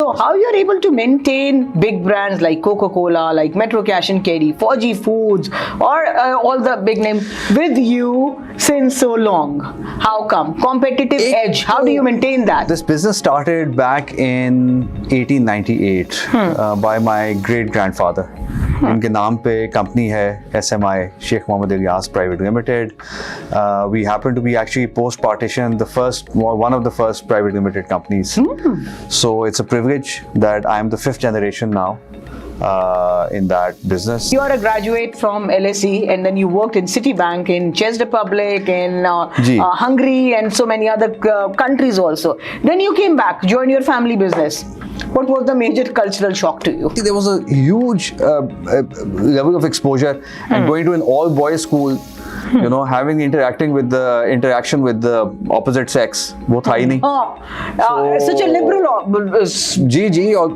So how you're able to maintain big brands like Coca-Cola, like Metro Cash and Carry, 4G Foods, or all the big names with you since so long? How come? Competitive edge. How do you maintain that? This business started back in 1898 by my great grandfather. इनके नाम पे company है SMI, Sheikh Mohammed Ilyas Private Limited. We happen to be actually post partition one of the first private limited companies. So it's a privilege that I am the 5th generation now in that business. You are a graduate from LSE and then you worked in Citibank, in Czech Republic, in Hungary and so many other countries also. Then you came back, joined your family business. What was the major cultural shock to you? There was a huge level of exposure and going to an all-boys school, you know, having interaction with the opposite sex, वो था ही नहीं. Such a liberal.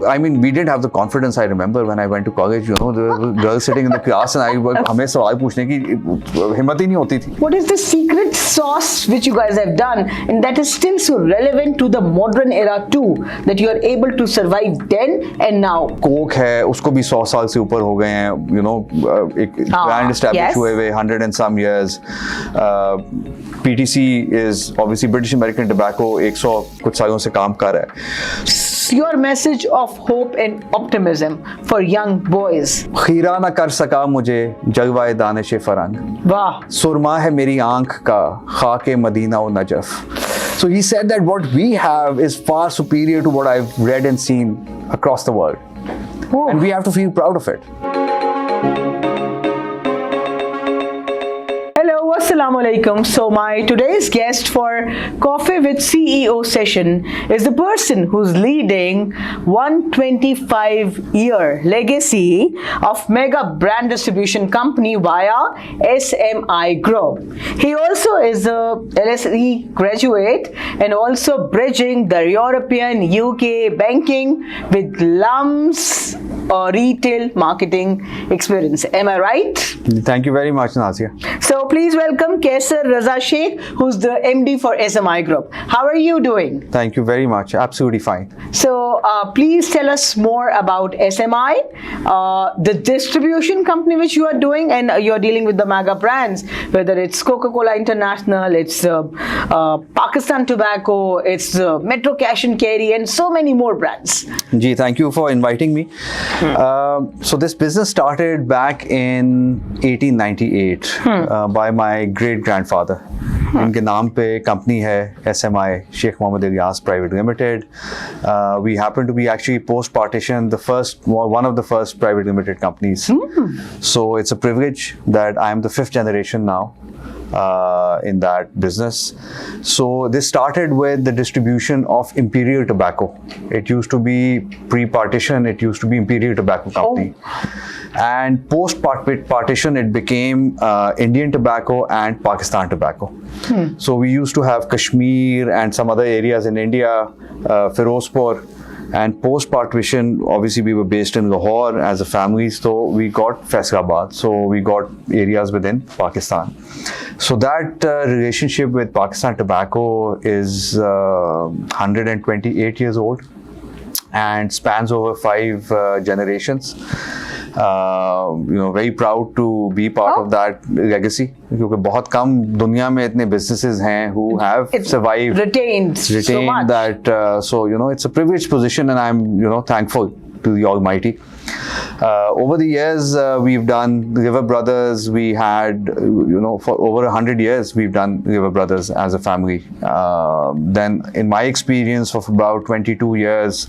I mean, we didn't have the confidence. I remember when I went to college, you know, there were girls sitting in the class and हमें सवाल पूछने की हिम्मत ही नहीं होती थी. What is the secret sauce which you guys have done and that is still so relevant to the modern era too, that you are able to survive then and now? Coke है, उसको भी 100 साल से ऊपर हो गए हैं, you know, एक brand established हुए 100 and some years. PTC is obviously British American Tobacco, 100 कुछ सालों से काम कर रहा है. Your message of hope and optimism for young boys. खीरा न कर सका मुझे जलवाए दानिश फरंग. वाह. सुरमा है मेरी आंख का खाके मदीना और Najaf. So he said that what we have is far superior to what I've read and seen across the world. And we have to feel proud of it. Assalamu alaikum. So my today's guest for Coffee with CEO session is the person who's leading 125-year legacy of mega brand distribution company via SMI Group. He also is a LSE graduate and also bridging the European UK banking with LUMS retail marketing experience. Am I right? Thank you very much, Nazia. So please welcome Kaisar Raza Sheikh, who's the MD for SMI Group. How are you doing? Thank you very much. Absolutely fine. So please tell us more about SMI, the distribution company which you are doing, and you're dealing with the mega brands, whether it's Coca-Cola International, it's Pakistan Tobacco, it's Metro Cash and Carry, and so many more brands. Ji, thank you for inviting me. So this business started back in 1898 by my great grandfather. इनके नाम पे company है SMI, Sheikh Mohammed Ilyas Private Limited. We happen to be actually post partition one of the first private limited companies. So it's a privilege that I am the 5th generation now in that business. So this started with the distribution of Imperial Tobacco. It used to be pre-partition, it used to be Imperial Tobacco Company. And post-partition, it became Indian Tobacco and Pakistan Tobacco. So we used to have Kashmir and some other areas in India, Firozpur. And post-partition, obviously we were based in Lahore as a family, so we got Faisalabad, so we got areas within Pakistan. So that relationship with Pakistan Tobacco is 128 years old and spans over 5 generations. You know, very proud to be part of that legacy. क्योंकि बहुत कम दुनिया में इतने businesses हैं who have survived, retained so much. That. So you know, it's a privileged position, and I'm thankful to the Almighty. Over the years, we've done River Brothers. We had, for over 100 years, we've done River Brothers as a family. Then, in my experience of about 22 years,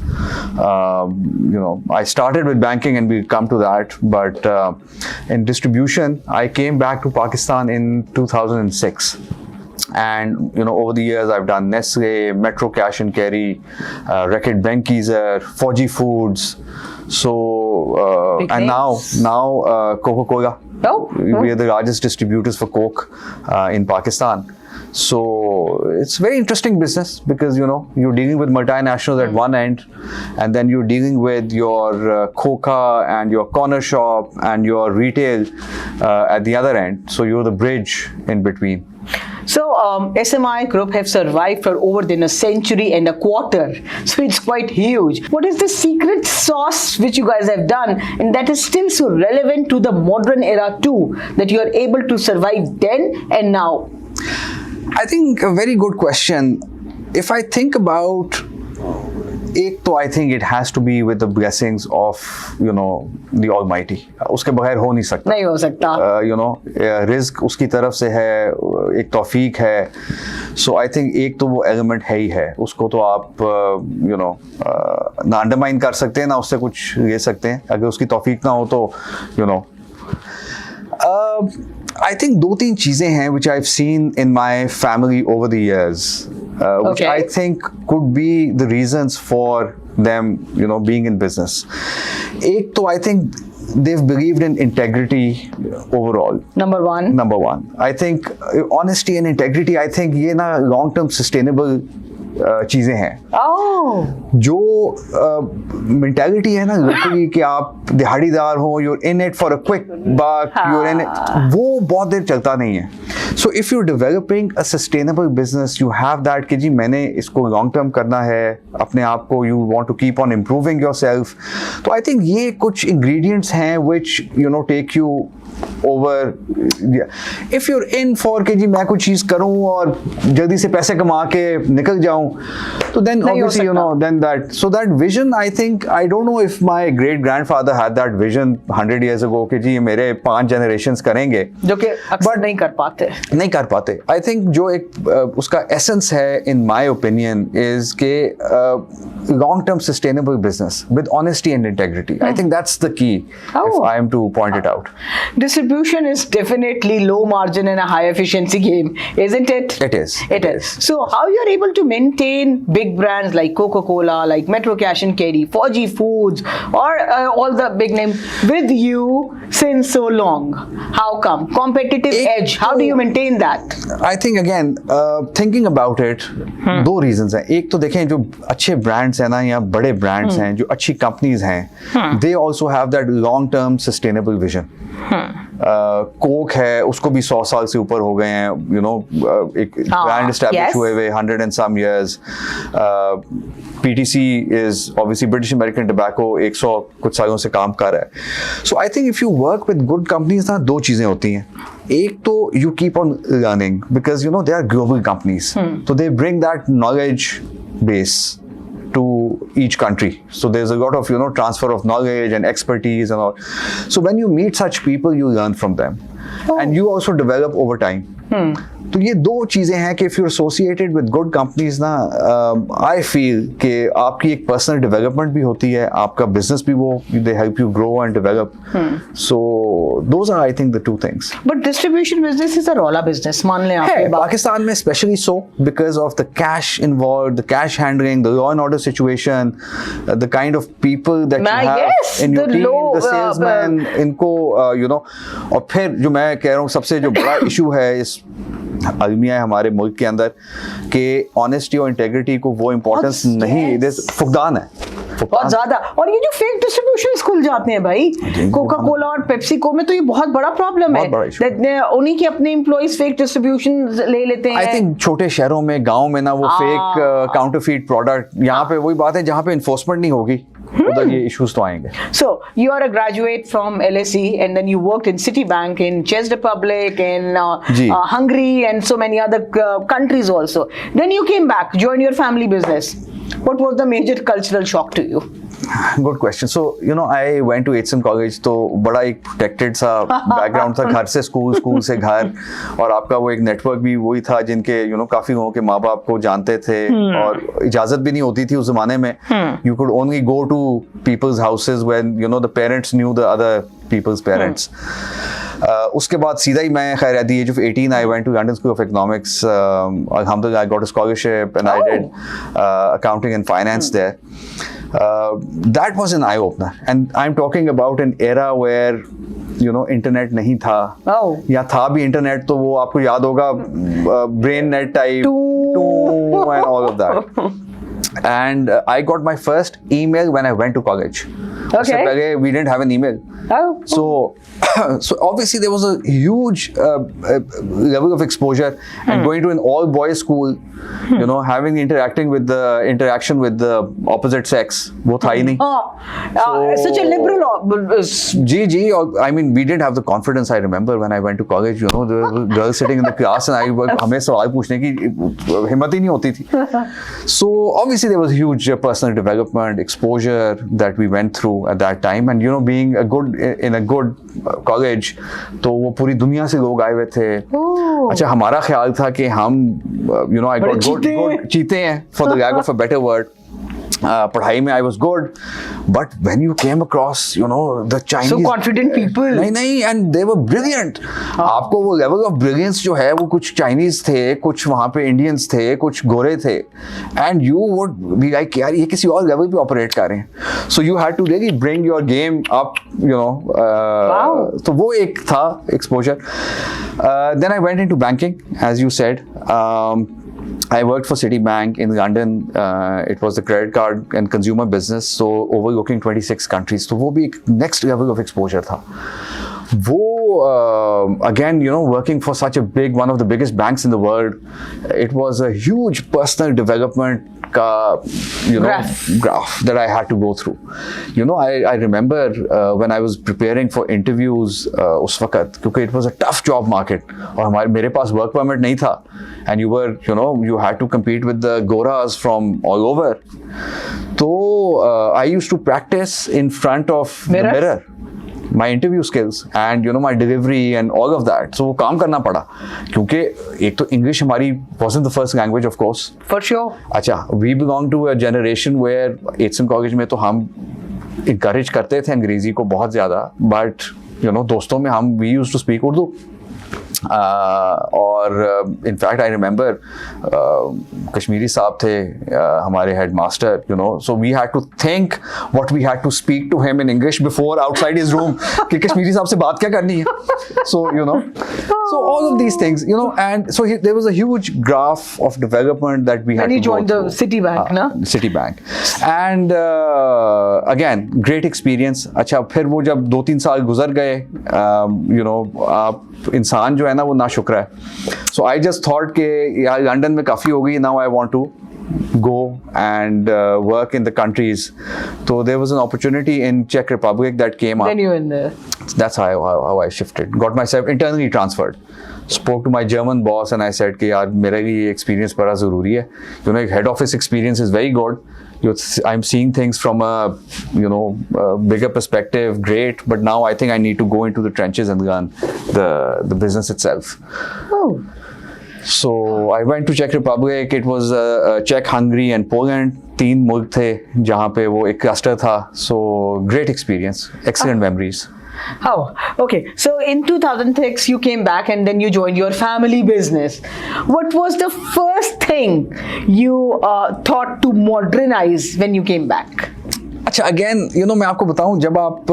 I started with banking, and we'll come to that. But in distribution, I came back to Pakistan in 2006. And over the years I've done Nestle, Metro Cash and Carry, Reckitt Benckiser, 4G Foods. So and now Coca-Cola. We are the largest distributors for Coke in Pakistan. So it's very interesting business because you're dealing with multinationals at one end, and then you're dealing with your Coca and your corner shop and your retail at the other end. So you're the bridge in between. So SMI Group have survived for over than a century and a quarter. So it's quite huge. What is the secret sauce which you guys have done and that is still so relevant to the modern era too, that you are able to survive then and now? I think a very good question. If I think about एक तो I think it has to be with the blessings of the Almighty. उसके बगैर हो नहीं सकता. नहीं हो सकता. रिस्क उसकी तरफ से है, एक तौफीक है. So I think एक तो वो एलिमेंट है ही है. उसको तो आप ना अंडरमाइन कर सकते हैं ना उससे कुछ ले सकते हैं. अगर उसकी तौफीक ना हो तो I think 2-3 चीजें हैं which I've seen in my family over the years, which Okay. I think could be the reasons for them, being in business. एक तो I think they've believed in integrity overall. Number one. I think honesty and integrity, I think ये ना long term sustainable चीजें हैं. Oh. जो mentality है ना लोगों कि आप दिहाड़ीदार हो, you're in it for a quick buck, you're in it, वो बहुत देर चलता नहीं है. So if you're developing a sustainable business, you have that कि जी मैंने इसको long term करना है, अपने आप को you want to keep on improving yourself. तो I think ये कुछ ingredients हैं which take you over. If you're in for कि जी मैं कुछ चीज़ करूँ और जल्दी से पैसे कमा के निकल जाऊँ, तो then obviously then that vision, I think, I don't know if my great grandfather had that vision 100 years ago कि जी मेरे 5 generations करेंगे, जो कि अक्सर नहीं कर पाते. I think जो एक उसका essence है in my opinion is के long term sustainable business with honesty and integrity. I think that's the key if I am to point it out. Distribution is definitely low margin and a high efficiency game, isn't it? It is. So how you are able to maintain big brands like Coca-Cola, like Metro Cash and Carry, 4G Foods, or all the big name with you since so long? How come? Competitive edge. How do you maintain that? I think again, thinking about it, 2 reasons हैं. एक तो देखें जो अच्छे brands हैं ना या बड़े brands हैं, जो अच्छी companies हैं, they also have that long-term sustainable vision. Coke है, उसको भी 100 साल से ऊपर हो गए हैं, एक ब्रांड एस्टैब्लिश हुए हुए 100 and some years. PTC is obviously British American Tobacco 100 कुछ सालों से काम कर रहा है. So I think if you work with good companies ना 2 चीजें होती हैं. एक तो you keep on learning because they are global companies. So they bring that knowledge base to each country. So there's a lot of transfer of knowledge and expertise and all. So when you meet such people, you learn from them, and you also develop over time. तो ये 2 चीजें हैं कि if you're associated with good companies ना, I feel कि आपकी एक personal development भी होती है, आपका business भी वो they help you grow and develop. So those are I think the 2 things. But distribution business is a rolla business, मान लें आपके बात. पाकिस्तान में especially so because of the cash involved, the cash handling, the law and order situation, the kind of people that you have in your team, the salesmen, इनको और फिर जो मैं कह रहा हूँ सबसे जो बड़ा issue है इस अलमिया है हमारे मुल्क के अंदर कि ऑनेस्टी और इंटेग्रिटी को वो इम्पोर्टेंस नहीं, फुकदान है बहुत ज्यादा. और ये जो फेक डिस्ट्रीब्यूशंस खुल जाते हैं भाई, कोका कोला और पेप्सिको में, तो ये बहुत बड़ा प्रॉब्लम है. उन्हीं के अपने एम्प्लॉइज फेक डिस्ट्रीब्यूशन ले लेते हैं. आई थिंक छोटे शहरों में, गांव में ना वो फेक काउंटरफीट प्रोडक्ट, यहाँ पे वही बात है जहाँ पे इन्फोर्समेंट नहीं होगी उधर ये इश्यूज तो आएंगे. So you are a graduate from LSE and then you worked in Citibank, in Czech Republic, in Hungary and so many other countries also. Then you came back, joined your family business. What was the major cultural shock to you? Good question. So I went to HSM College, तो बड़ा एक protected सा background था, घर से school, school से घर, और आपका वो एक नेटवर्क भी वही था जिनके काफी लोगों के माँ बाप को जानते थे, और इजाजत भी नहीं होती थी उस जमाने में. You could only go to people's houses when the parents knew the other people's parents. उसके बाद सीधा ही मैं खैर at the age of 18 I went to London School of Economics. Alhamdulillah I got a scholarship and I did accounting and finance there. That was an eye opener, and I'm talking about an era where internet नहीं था, या था भी internet तो वो आपको याद होगा brain net type and all of that. And I got my first email when I went to college. उससे पहले we didn't have an email. Oh. So obviously there was a huge level of exposure, and going to an all boys school, you know, having interaction with the opposite sex, वो था ही नहीं. Such a liberal. Ji, or I mean, we didn't have the confidence. I remember when I went to college, you know, there were girls sitting in the class, and हमें सवाल पूछने की हिम्मत ही नहीं होती थी. So obviously there was huge personal development, exposure that we went through at that time, and you know, being in a good college, तो वो पूरी दुनिया से लोग आए हुए थे. अच्छा, हमारा ख्याल था कि हम, you know, I got good चीते हैं, for the lack of a better word. पढ़ाई में I was good, but when you came across, you know, the Chinese, so confident people, नहीं, and they were brilliant. आपको वो level of brilliance जो है, वो कुछ Chinese थे, कुछ वहाँ पे Indians थे, कुछ गोरे थे, and you would be like, यार ये किसी और level पे operate कर रहे हैं. So you had to really bring your game up, you know. Wow. तो वो एक था exposure. Then I went into banking, as you said. I worked for Citibank in London. It was the credit card and consumer business, so overlooking 26 countries. So वो भी एक next level of exposure था. वो again, you know, working for such a big, one of the biggest banks in the world, it was a huge personal development graph that I had to go through. You know, I remember when I was preparing for interviews उस वक्त, क्योंकि it was a tough job market, और मेरे पास work permit नहीं था, and you had to compete with the goras from all over. So I used to practice in front of the mirror my interview skills and, you know, my delivery and all of that. So वो काम करना पड़ा, क्योंकि एक तो English हमारी wasn't the first language, of course. For sure. अच्छा, we belong to a generation where HSM college में तो हम encourage करते थे अंग्रेजी को बहुत ज़्यादा, but you know, दोस्तों में हम we used to speak Urdu. और in fact I remember Kashmiri साहब थे हमारे headmaster, you know, so we had to think what we had to speak to him in English before outside his room कि कश्मीरी साहब से बात क्या करनी है. So you know, so all of these things, you know, and so there was a huge graph of development that we had to go through. When you joined the Citibank, ना? Citibank, and again great experience. अच्छा, फिर वो जब 2-3 साल गुजर गए, you know, आप इंसान जो है ना वो नाशुक्र है. So I just thought कि यार लंदन में काफ़ी हो गई, now I want to go and work in the countries. So there was an opportunity in Czech Republic that came up. Then you in there. That's how I shifted. Got myself internally transferred. Spoke to my German boss and I said कि यार मेरा ये experience बड़ा ज़रूरी है. You know, head office experience is very good. I'm seeing things from a, you know, a bigger perspective, great, but now I think I need to go into the trenches and learn the business itself. Oh. So I went to Czech Republic. It was Czech, Hungary and Poland. 3 मुल्क थे जहाँ पे वो एक cluster था. So great experience, excellent memories. Oh, okay. So in 2006, you came back and then you joined your family business. What was the first thing you thought to modernize when you came back? अच्छा, again, you know, मैं आपको बताऊं, जब आप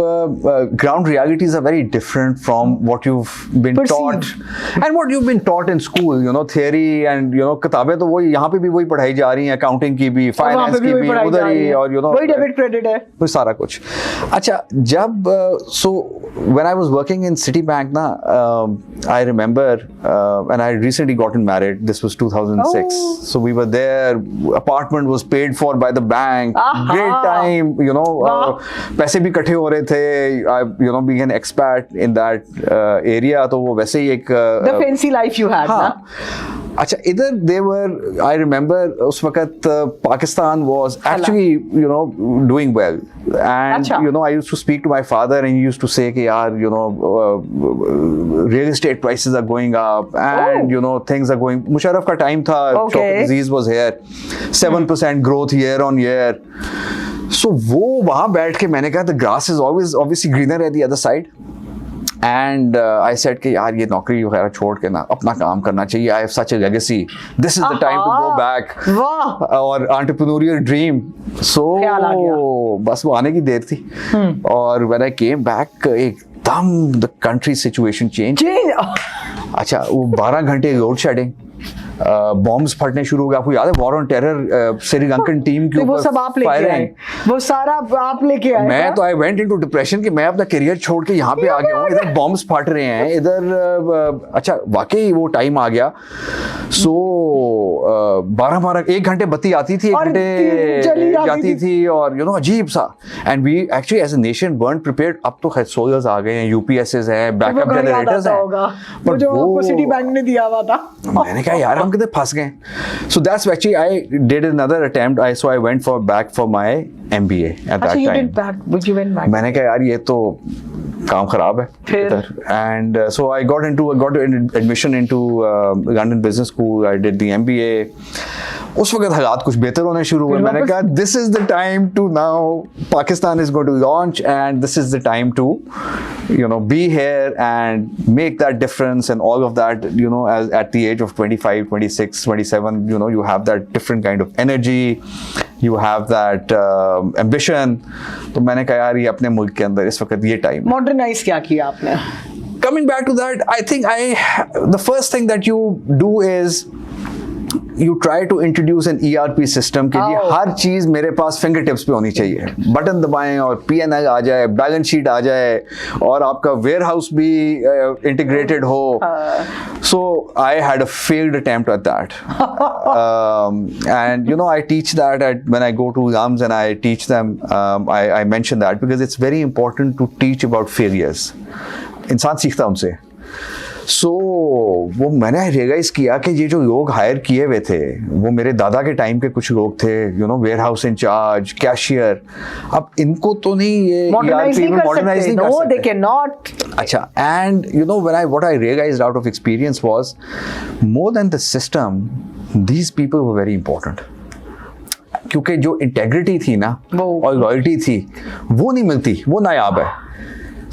ground realities are very different from what you've been taught and what you've been taught in school, you know, theory and, you know, किताबें तो वही यहाँ पे भी वही पढ़ाई जा रही हैं, accounting की भी, finance की भी, उधर ही, और you know, वही debit credit है, वो सारा कुछ. अच्छा, जब so when I was working in Citibank ना, I remember and I recently gotten married. This was 2006. Oh. So we were there. Apartment was paid for by the bank. Great time. You know, पैसे भी इकट्ठे हो रहे थे. You know, being an expat in that area, तो वो वैसे ही एक the fancy life you had, हाँ. ना? अच्छा, इधर they were, I remember उस वक्त Pakistan was actually, you know, doing well, and you know, I used to speak to my father and he used to say कि यार, you know, real estate prices are going up and you know, things are going. Musharraf का time था, Shaukat Aziz was here, 7% growth year on year. So वो वहाँ बैठ के मैंने कहा the grass is always obviously greener at the other side. And I said कि यार ये नौकरी वगैरह छोड़ के ना अपना काम करना चाहिए. I have such a legacy. This is the time to go back. और entrepreneurial dream. So बस वो आने की देर थी. और when I came back, एकदम the country situation changed. अच्छा, वो 12 घंटे load shedding. बॉम्ब्स फटने शुरू हो गए। आपको याद है war on terror, Sri Lankan team के तो वो ऊपर सब आप लेके आए, वो सारा आप लेके आए। मैं तो आई वेंट इनटू डिप्रेशन कि मैं अपना करियर छोड़ के यहाँ पे आ गया हूँ, इधर बॉम्ब्स फट रहे हैं इधर। अच्छा वाकई वो टाइम आ गया। सो 12 एक घंटे बत्ती आती थी, 1 घंटे जाती थी, और यू नो अजीब सा। And we actually as a nation weren't prepared। अब तो खैर सोल्जर्स आ गए हैं, यूपीएसएस है, बैकअप जनरेटर्स हैं, वो जो आपको सिटी बैंक ने दिया हुआ था। मैंने कहा यार हम कितने फंस गए। So that's actually I did another attempt. I went for back for my MBA at that time. मैंने कहा यार ये तो काम खराब है इधर। And so I got admission into London business school. I did the MBA. उस वक्त हालात कुछ बेहतर होने शुरू हुए। मैंने कहा this is the time to now, Pakistan is going to launch and this is the time to you know be here and make that difference and all of that, you know, as at the age of 25, 26, 27, you know, you have that different kind of energy, you have that ambition। तो मैंने कहा यार ये अपने मुल्क के अंदर इस वक्त ये टाइम। मॉडर्नाइज क्या किया आपने? Coming back to that, I think the first thing that you do is you try to introduce an ERP system कि जी हर चीज मेरे पास फिंगर टिप्स पे होनी चाहिए, बटन दबाएं और PNL आ जाए, बैलेंस शीट आ जाए, और आपका वेयर हाउस भी इंटीग्रेटेड हो। So I had a failed attempt at that, and you know I teach that when I go to exams and I teach them, I mention that because it's very important to teach about failures। इंसान सीखता उनसे। सो वो मैंने realise किया कि ये जो लोग हायर किए हुए थे वो मेरे दादा के टाइम के कुछ लोग थे, you know, warehouse incharge, cashier. अब इनको तो नहीं ये मॉडर्नाइज नहीं कर सकते, दे कैन नॉट। अच्छा, and you know what I realised out of experience was more than the system, these people were very important. क्योंकि जो इंटेग्रिटी थी ना और लॉयल्टी थी वो नहीं मिलती, वो नायाब है।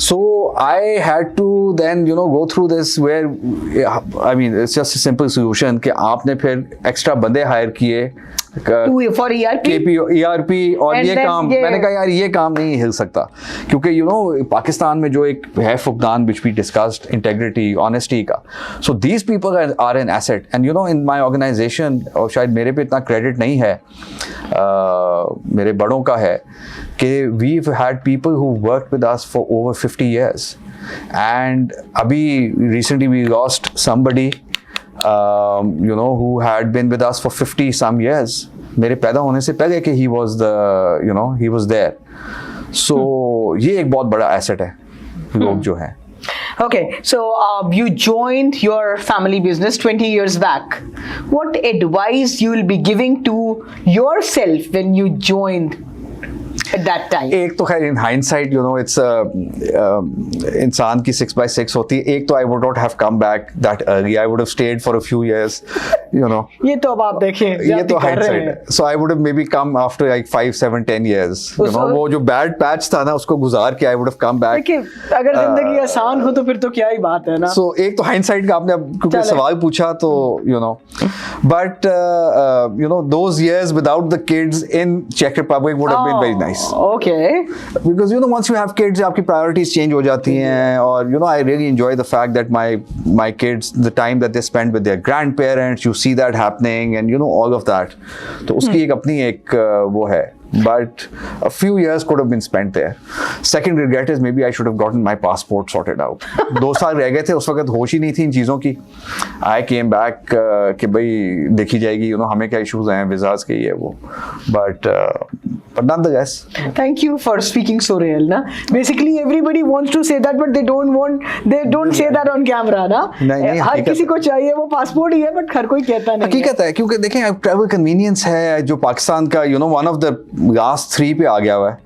So I had to then, you know, go through this where, I mean, it's just a simple solution कि आपने फिर extra बंदे hire किए for ERP, ERP और ये काम। मैंने कहा यार ये काम नहीं हिल सकता, क्योंकि you know पाकिस्तान में जो एक है फुकदान which we discussed, integrity, honesty का, so these people are an asset, and you know in my organization, और शायद मेरे पे इतना credit नहीं है, मेरे बड़ों का है कि we've had people who worked with us for over 50 years, and अभी recently we lost somebody, you know, who had been with us for 50 some years। मेरे पैदा होने से पहले कि he was the, you know, he was there। so ये एक बहुत बड़ा asset है लोग जो हैं। Okay, so you joined your family business 20 years back. What advice you will be giving to yourself when you joined at that time? एक तो खैर in hindsight, you know, it's इंसान की 6x6 होती है। एक तो I would not have come back that early, I would have stayed for a few years, you know। ये तो अब आप देखिए, ये तो hindsight है। So I would have maybe come after like 5, 7, 10 years, you know। वो जो bad patch था ना उसको गुजार के I would have come back। देखिए अगर जिंदगी आसान हो तो फिर तो क्या ही बात है ना। So एक तो hindsight का आपने क्योंकि सवाल पूछा तो you know, but you know those years without the kids in Czech Republic would have been very nice। Okay, because you know once you have kids आपकी priorities change हो जाती हैं, और you know I really enjoy the fact that my kids, the time that they spend with their grandparents, you see that happening, and you know all of that। तो उसकी एक अपनी एक वो है, but a few years could have been spent there। Second regret is maybe I should have gotten my passport sorted out। 2 साल रह गए थे, उस वक्त होश ही नहीं थी इन चीज़ों की। I came back कि भाई देखी जाएगी, you know हमें क्या issues हैं वीज़ाज़ के, ये वो, but nonetheless। Thank you for speaking so real ना। Basically everybody wants to say that but they don't say that on camera ना। नहीं, हर किसी को चाहिए वो पासपोर्ट ही है, but हर कोई कहता नहीं। हकीकत है, क्योंकि देखें अब ट्रैवल कन्वीनियंस है जो पाकिस्तान का, you know, one of the last 3 पे आ गया हुआ है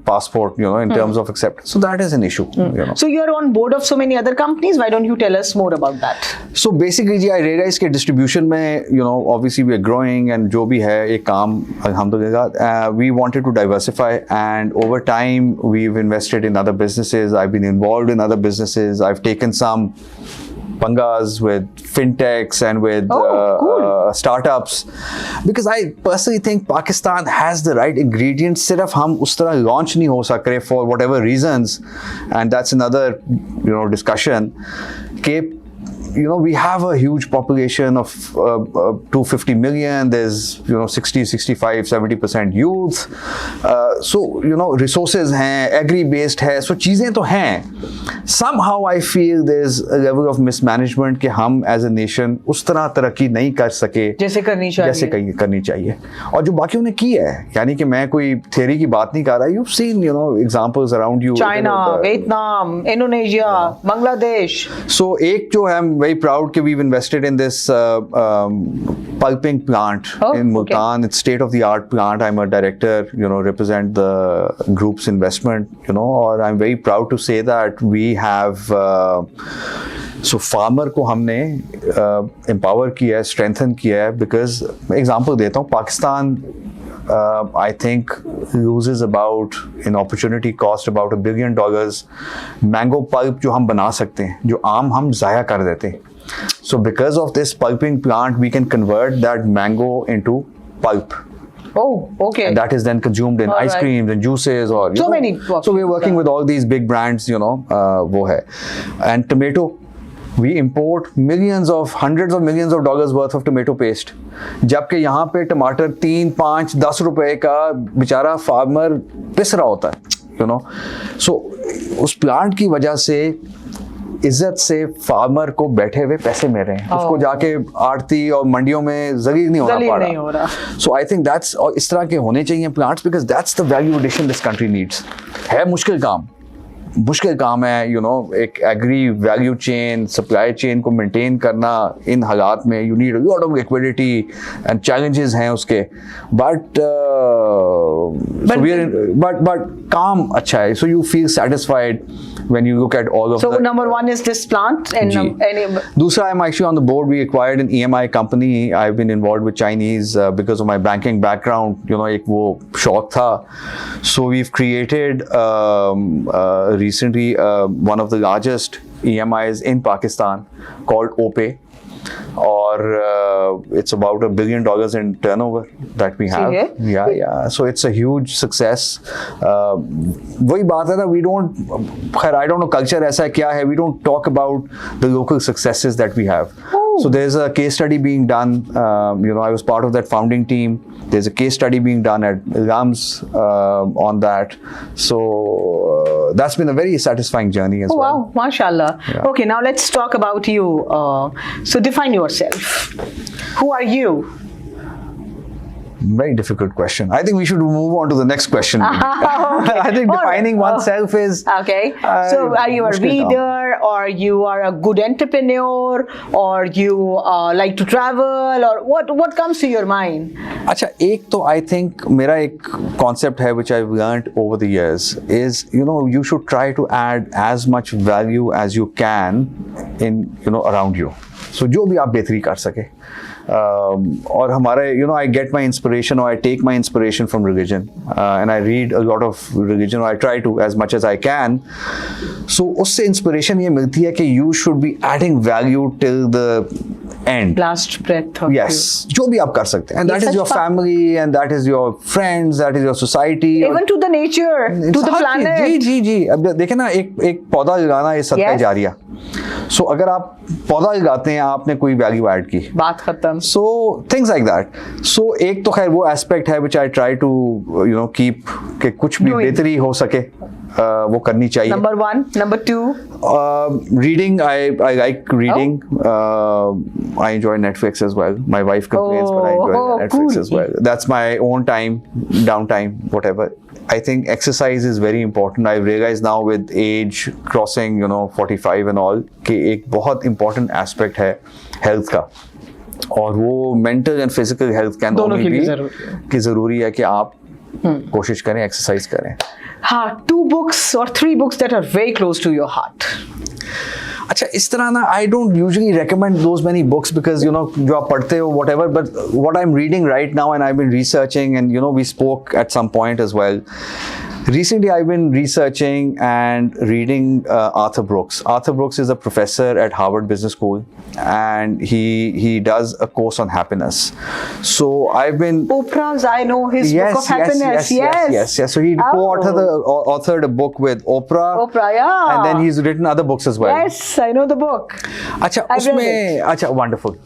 passport, you know, in terms of acceptance। So that is an issue, you know। So you are on board of so many other companies, why don't you tell us more about that? So basically ji I realize कि distribution में, you know, obviously we are growing, and जो भी है एक काम अल्हम्दुलिल्लाह we wanted to diversify, and over time we've invested in other businesses, I've been involved in other businesses, I've taken some pangas with fintechs and with cool. startups, because I personally think Pakistan has the right ingredients, सिर्फ हम उस तरह launch नहीं हो सक रहे for whatever reasons, and that's another, you know, discussion कि we have a huge population of 250 million. There's 60, 65, 70% youth. So resources हैं, agri based है, so चीजें तो हैं. Somehow I feel there's a level of mismanagement कि हम as a nation उस तरह तरक्की नहीं कर सके जैसे करनी चाहिए. और जो बाकियों ने की है, यानी कि मैं कोई theory की बात नहीं कर रहा. You've seen examples around you. China, Vietnam, Indonesia, Bangladesh. So एक जो है, I'm very proud कि we've invested in this pulping plant in Multan. It's state of the art plant. I'm a director, represent the group's investment, और I'm very proud to say that we have so farmer को हमने empower किया है, strengthen किया है, because example देता हूँ, Pakistan I think loses about in opportunity cost about $1 billion mango pulp जो हम बना सकते हैं, जो आम हम ज़ाया कर देते हैं. So because of this pulping plant, we can convert that mango into pulp. Oh, okay. And that is then consumed in ice creams and juices, or so many. So we're working with all these big brands, वो है. And tomato, we import hundreds of millions of dollars worth of tomato paste. जबकि यहाँ पे टमाटर 3, 5, 10 रुपए का बेचारा farmer पिस रहा होता है, So उस प्लांट की वजह से इज्जत से फार्मर को बैठे हुए पैसे मिल रहे हैं. उसको जाके आड़ती और मंडियों में जलील नहीं होना पड़ रहा. सो आई थिंक दैट्स, और इस तरह के होने चाहिए plants, because that's the value addition this country needs. है मुश्किल काम है, एक agri value chain, supply chain को मेंटेन करना इन हालात में. You need a lot of liquidity and challenges हैं उसके, बट काम अच्छा है. So you feel satisfied when you look at all of so number one is this plant, and दूसरा, I'm actually on the board. We acquired an EMI company. I've been involved with Chinese because of my banking background. एक वो शौक था. So we've created recently one of the largest EMIs in Pakistan called OPay. Or it's about $1 billion in turnover that we have. Yeah. So it's a huge success. वही बात है ना, we don't, I don't know culture ऐसा क्या है, we don't talk about the local successes that we have. So there's a case study being done. I was part of that founding team. There's a case study being done at Rams on that. So that's been a very satisfying journey as well. Wow, mashallah. Yeah. Okay, now let's talk about you. So define yourself. Who are you? Very difficult question. I think we should move on to the next question. Okay. I think defining oneself is... Okay. So are you a reader, or you are a good entrepreneur, or you like to travel, or what comes to your mind? अच्छा, एक तो I think मेरा एक concept है which I've learned over the years is, you should try to add as much value as you can in, around you. So जो भी आप बेहतरी कर सके. और हमारे, I get my inspiration, or I take my inspiration from religion, and I read a lot of religion, or I try to as much as I can. So उससे inspiration ये मिलती है कि you should be adding value till the end. Last breath of yes, you. जो भी आप कर सकते हैं, and that is your family, and that is your friends, that is your society, even to the nature, to the planet. जी. अब देखें ना, एक पौधा लगाना ये सदका जारिया. So अगर आप पौधा लगाते हैं, आपने कोई वैल्यू ऐड की, बात खत्म. So things like that. So एक तो खैर वो एस्पेक्ट है which I try to keep, कि कुछ भी बेहतरी हो सके वो करनी चाहिए. Number one. Number two, reading. I like reading. I enjoy Netflix as well. My wife complains, but I enjoy Netflix as well. That's my own time, downtime, whatever. I think exercise is very important. I've realized now with age crossing, 45 and all, कि एक बहुत important aspect है health का. और वो mental and physical health can only be कि ज़रूरी है कि आप कोशिश करें, exercise करें. हाँ, 2 books or 3 books that are very close to your heart. अच्छा, इस तरह ना, I don't usually recommend those many books because जो आप पढ़ते हो whatever, but what I'm reading right now, and I've been researching, and we spoke at some point as well. Recently, I've been researching and reading Arthur Brooks. Arthur Brooks is a professor at Harvard Business School, and he does a course on happiness. So I've been Oprah's, I know his book of happiness. yes. So he authored a book with Oprah. Oprah, yeah. And then he's written other books as well. Yes, I know the book. अच्छा I've read उसमें अच्छा wonderful.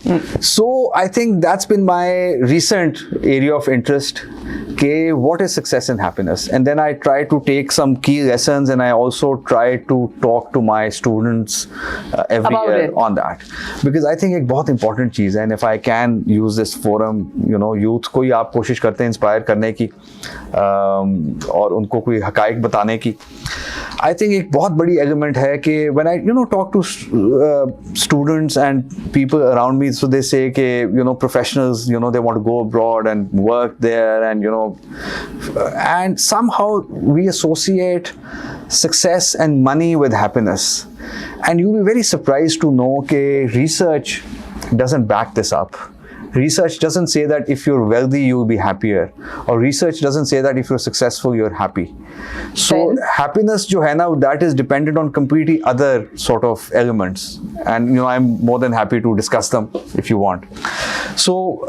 So I think that's been my recent area of interest. Okay, what is success and happiness? And then I try to take some key lessons, and I also try to talk to my students every About year it. on that, because I think एक बहुत important चीज़ है, and if I can use this forum, youth को ही आप कोशिश करते हैं inspire करने की और उनको कोई हकायक बताने की. I think एक बहुत बड़ी element है कि when I talk to students and people around me, so they say कि professionals they want to go abroad and work there, and somehow we associate success and money with happiness, and you'll be very surprised to know that research doesn't back this up. Research doesn't say that if you're wealthy you'll be happier, or research doesn't say that if you're successful you're happy. So Then? happiness jo hai na, that is dependent on completely other sort of elements, and I'm more than happy to discuss them if you want. So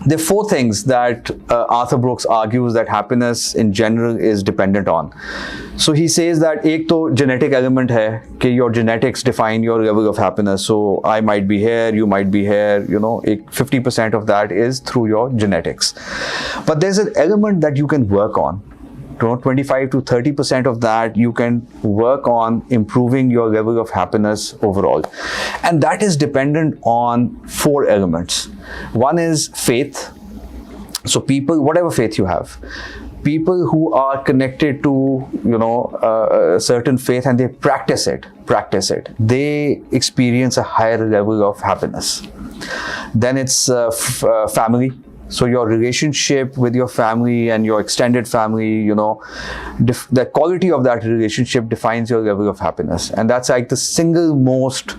there are 4 things that Arthur Brooks argues that happiness in general is dependent on. So he says that एक तो genetic element है कि your genetics define your level of happiness. So I might be here, you might be here, एक 50% of that is through your genetics. But there's an element that you can work on. 25 to 30% of that you can work on improving your level of happiness overall. And that is dependent on 4 elements. One is faith. So people, whatever faith you have, people who are connected to a certain faith and they practice it, they experience a higher level of happiness. Then it's family. So your relationship with your family and your extended family, the quality of that relationship defines your level of happiness. And that's like the single most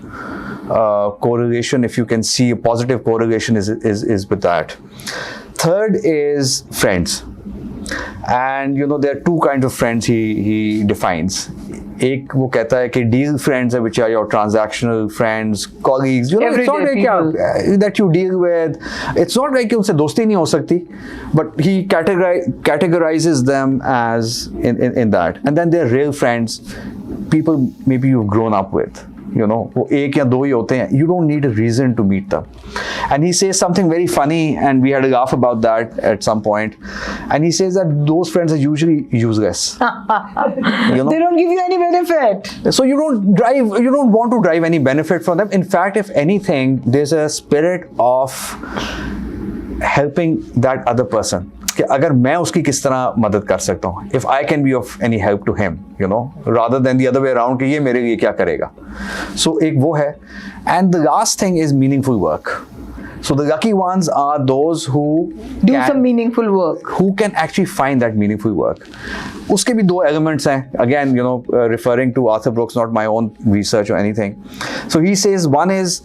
correlation, if you can see a positive correlation is with that. Third is friends. And there are 2 kinds of friends he defines. एक वो कहता है कि deal friends है, which are your transactional friends, colleagues, it's not like that you deal with. It's not like उनसे दोस्ती नहीं हो सकती, but he categorizes them as in that. And then there are real friends, people maybe you've grown up with. वो 1 या 2 ही होते हैं. You don't need a reason to meet them. And he says something very funny, and we had a laugh about that at some point. And he says that those friends are usually useless. They don't give you any benefit. So you don't want to drive any benefit from them. In fact, if anything, there's a spirit of helping that other person. कि अगर मैं उसकी किस तरह मदद कर सकता हूँ, if I can be of any help to him, rather than the other way around कि ये मेरे लिए क्या करेगा. So एक वो है. And the last thing is meaningful work. So the lucky ones are those who do some meaningful work, who can actually find that meaningful work. उसके भी 2 elements हैं. Again, referring to Arthur Brooks, not my own research or anything. So he says one is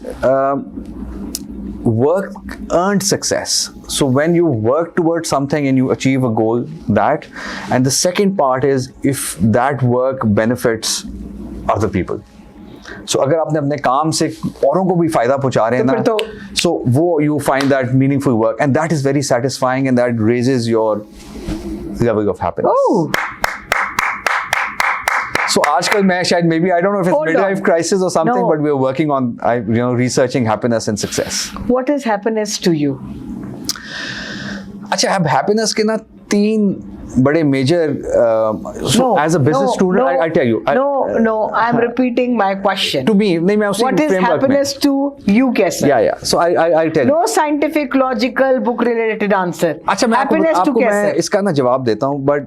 work earned success. So when you work towards something and you achieve a goal, that. And the second part is if that work benefits other people. So अगर आपने अपने काम से औरों को भी फायदा पहुंचा रहे हैं ना, so वो you find that meaningful work, and that is very satisfying, and that raises your level of happiness. Oh. So आजकल मैं शायद maybe I don't know if it's midlife crisis or something, No. but we're working on researching happiness and success. What is happiness to you? अच्छा, अब happiness के ना 3 बड़े major. So as a business student, I'll tell you. I'm repeating my question. To me, नहीं मैं उसी What is framework happiness to you? कैसे? Yeah. So I'll tell you. No scientific, logical, book related answer. अच्छा, मैं आपको मैं इसका ना जवाब देता हूँ, but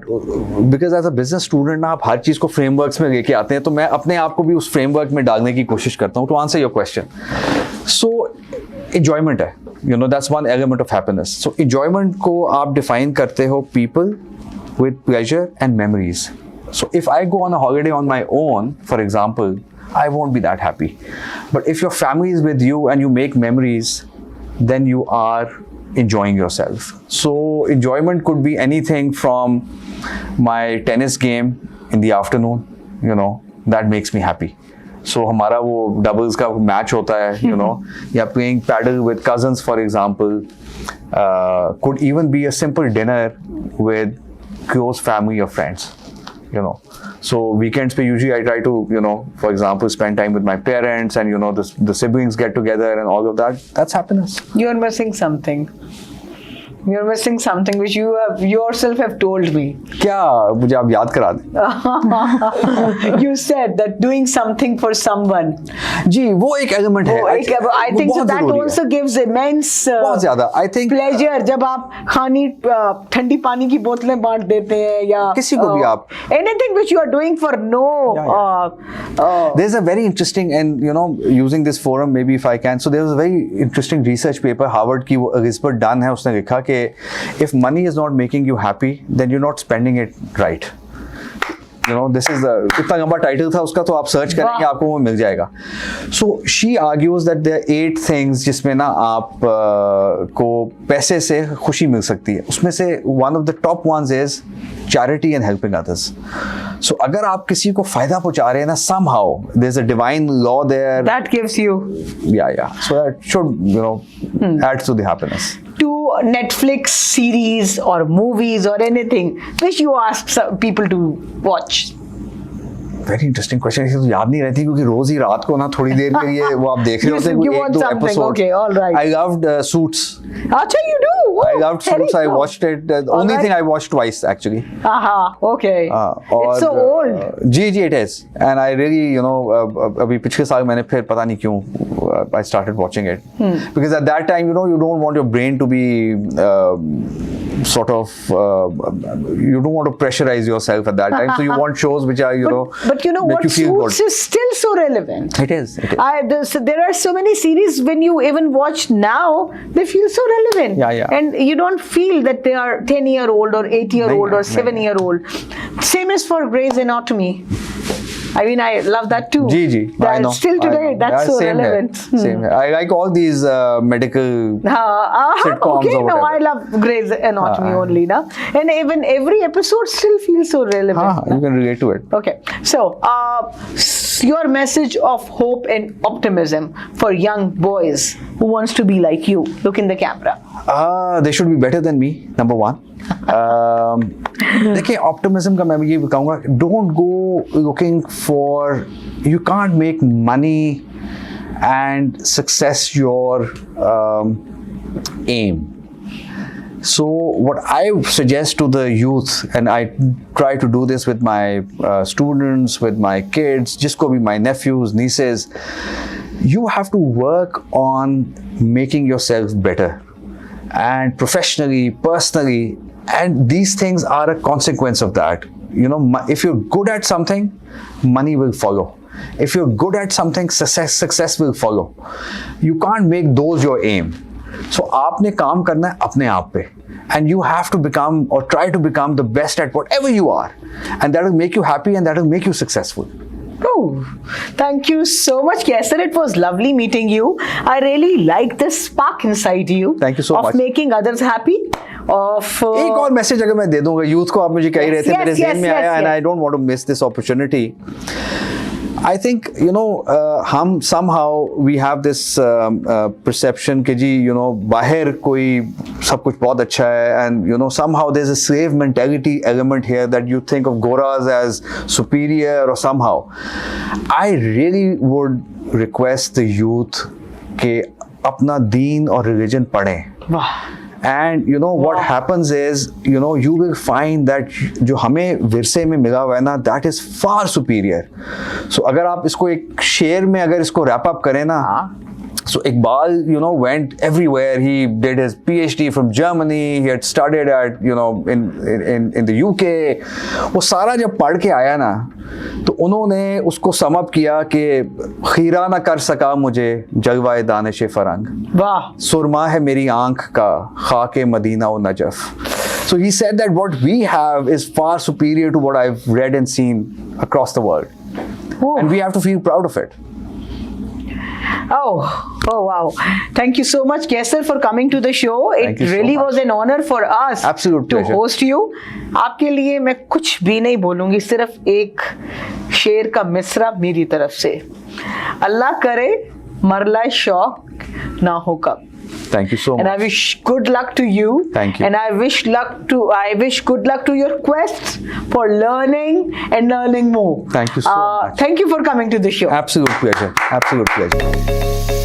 because as a business student ना आप हर चीज को frameworks में लेके आते हैं, तो मैं अपने आप को भी उस framework में डालने की कोशिश करता हूँ. To answer your question, so enjoyment है, that's one element of happiness. So enjoyment को आप define करते हो people with pleasure and memories. So if I go on a holiday on my own, for example, I won't be that happy. But if your family is with you and you make memories, then you are enjoying yourself. So enjoyment could be anything from my tennis game in the afternoon, that makes me happy. So हमारा वो doubles का match होता है, या playing paddle with cousins, for example, could even be a simple dinner with close family or friends, So weekends pe usually I try to, for example, spend time with my parents and, the siblings get together and all of that. That's happiness. You're missing something. You're missing something which you have yourself have told me. क्या मुझे आप याद करा दें? You said that doing something for someone. जी वो एक element है. I think so that also gives immense बहुत ज़्यादा. I think pleasure जब आप खानी ठंडी पानी की बोतलें बांट देते हैं या किसी को भी आप anything which you are doing for there's a very interesting and using this forum maybe if I can, so there was a very interesting research paper Harvard की वो Elizabeth Dunn है, उसने लिखा कि if money is not making you happy then you're not spending it right. This is the इतना लंबा title था उसका, तो आप सर्च करेंगे आपको वो मिल जाएगा. So she argues that there are 8 things जिसमें ना आप को पैसे से खुशी मिल सकती है. उसमें से one of the top ones is charity and helping others. So अगर आप किसी को फायदा पहुंचा रहे हैं ना, somehow there's a divine law there that gives you so that should add to the happiness. To Netflix series or movies or anything which you ask some people to watch. Very interesting question. इसे तो याद नहीं रहती क्योंकि रोज ही रात को ना थोड़ी देर के लिए वो आप देख रहे होते हैं कोई 1-2 एपिसोड. I loved Suits. अच्छा, you do? I loved Suits. I watched it. The only thing I watched twice actually. Okay. It's so old. जी it is. And I really अभी पिछले साल मैंने फिर पता नहीं क्यों I started watching it because at that time you don't want your brain to be sort of you don't want to pressurize yourself at that time, so you want shows which are but you know make what, you feel Suits good. is still so relevant. It is. There are so many series when you even watch now they feel so relevant. And you don't feel that they are 10-year-old or 8-year-old or 7-year-old. Same is for Grey's Anatomy. I mean, I love that too. जी I know. Still today, that's so relevant. Same here. I like all these medical sitcoms okay, or whatever. No, I love Grey's Anatomy only now. And even every episode still feels so relevant. You can relate to it. Okay, so your message of hope and optimism for young boys who wants to be like you. Look in the camera. They should be better than me, number one. देखिए optimism का मैं ये कहूँगा, don't go looking for, you can't make money and success your aim. So what I suggest to the youth, and I try to do this with my students, with my kids, jisko bhi, my nephews, nieces, you have to work on making yourself better, and professionally, personally, and these things are a consequence of that. If you're good at something, money will follow. If you're good at something, success will follow. You can't make those your aim. So आपने काम करना है अपने आप पे, and you have to become or try to become the best at whatever you are, and that will make you happy and that will make you successful. Oh, thank you so much, Kaysar. It was lovely meeting you. I really like the spark inside you. Thank you so much. Of making others happy. एक और message अगर मैं दे दूंगा youth को, आप मुझे कह रहे थे, मेरे ज़हन में आया, and I don't want to miss this opportunity. I think हम somehow we have this perception कि जी बाहर कोई सब कुछ बहुत अच्छा है, and somehow there's a slave mentality element here that you think of Goras as superior or somehow. I really would request the youth कि अपना दीन और religion पढ़ें. वाह. And what happens is you will find that जो हमें विरसे में मिला हुआ है ना, that is far superior. So अगर आप इसको एक शेर में अगर इसको wrap up करें ना, so Iqbal went everywhere. He did his PhD from Germany. He had studied at in the UK. वो सारा जब पढ़ के आया ना, तो उन्होंने उसको sum up किया कि खीरा ना कर सका मुझे जलवाए दानिश फरंग, वाह, सुरमा है मेरी आंख का खाके मदीना और Najaf. So he said that what we have is far superior to what I've read and seen across the world. And we have to feel proud of it. Oh wow. Thank you so much, Kaisar, for coming to the show. Thank It you so really much. was an honor for us Absolute to pleasure. host you. आपके लिए मैं कुछ भी नहीं बोलूंगी, सिर्फ एक शेर का मिसरा मेरी तरफ से। अल्लाह करे मरला शौक ना हो कब। Thank you so And I much. wish good luck to you. Thank you. And I wish good luck to your quest for learning and learning more. Thank you so much. Thank you for coming to the show. Absolute pleasure. Absolute pleasure.